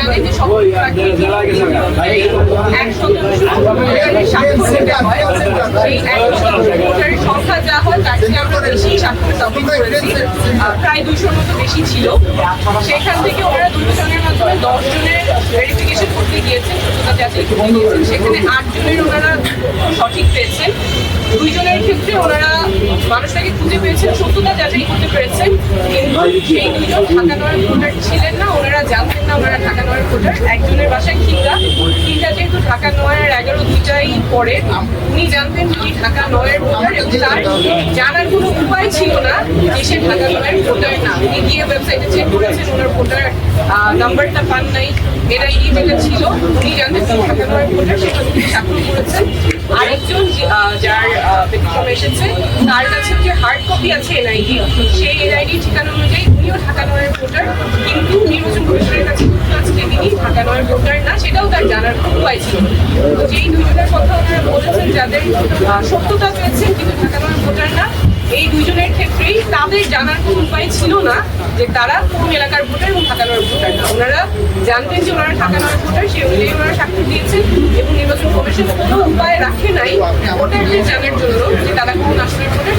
জানেন যে ভোটারের সংখ্যা যা হয় তার চেয়ে আমরা বেশি স্বাক্ষর সাবমিট করেছি, প্রায় 200-র মতো বেশি ছিল। সেখান থেকে ওনারা 2 জনের মাধ্যমে 10 জনের ভেরিফিকেশন করতে গিয়েছেন, সত্যতা যাচাই করতে গিয়েছেন। সেখানে 8 জনের ওনারা সঠিক পেয়েছেন। 2 জনের ক্ষেত্রে ওনারা মানুষটাকে খুঁজে পেয়েছেন, সত্যতা যাচাই করতে পেরেছেন, কিন্তু সেই 2 জন ঢাকা নয়ের ভোটার ছিলেন না, ওনারা জানতেন না ওনারা ঢাকা নয়ের ভোটার। একজনের বাসায় খিলগা যেহেতু ঢাকা 9 আর 11 দুইটাই পড়ে, উনি জানতেন উনি ঢাকা 9-এর ভোটার এবং তার জানার কোনো উপায় ছিল না যে সে ঢাকা 9-এর ভোটার না। উনি গিয়ে ওয়েবসাইটে চেক করেছেন, ওনার ভোটার নাম্বারটা পান নাই, এনআইডি যেটা ছিল উনি জানতেন তিনি ঢাকা 9-এর ভোটার, সেটা তিনি স্বাক্ষর করেছেন। আরেকজন যার ব্যতিক্রম এসেছে, তার কাছে যে হার্ড কপি আছে এনআইডি, সেই এনআইডি ঠিকানা অনুযায়ী উনিও ঢাকা 9-এর ভোটার, কিন্তু নির্বাচন কমিশনের কাছে আছে যে তিনি ঢাকা 9-এর ভোটার না, সেটাও তার জানার উপায় ছিল। তো যেই 2 জনের কথা ওনারা বলেছেন যাদের সত্যতা পেয়েছেন কিন্তু ঢাকা 9-এর ভোটার না, এই 2 জনের ক্ষেত্রেই তাদের জানার কোনো উপায় ছিল না যে তারা কোন এলাকার ভোটার এবং ঢাকা 9-এর ভোটার না। ওনারা জানতেন যে ওনারা ঢাকা 9-এর ভোটার, সেই অনুযায়ী ওনারা স্বাক্ষর দিয়েছেন এবং নির্বাচন কমিশন কোনো উপায় রাখে নাই ভোটারদের জানার জন্য যে তারা কোন আসনের ভোটার।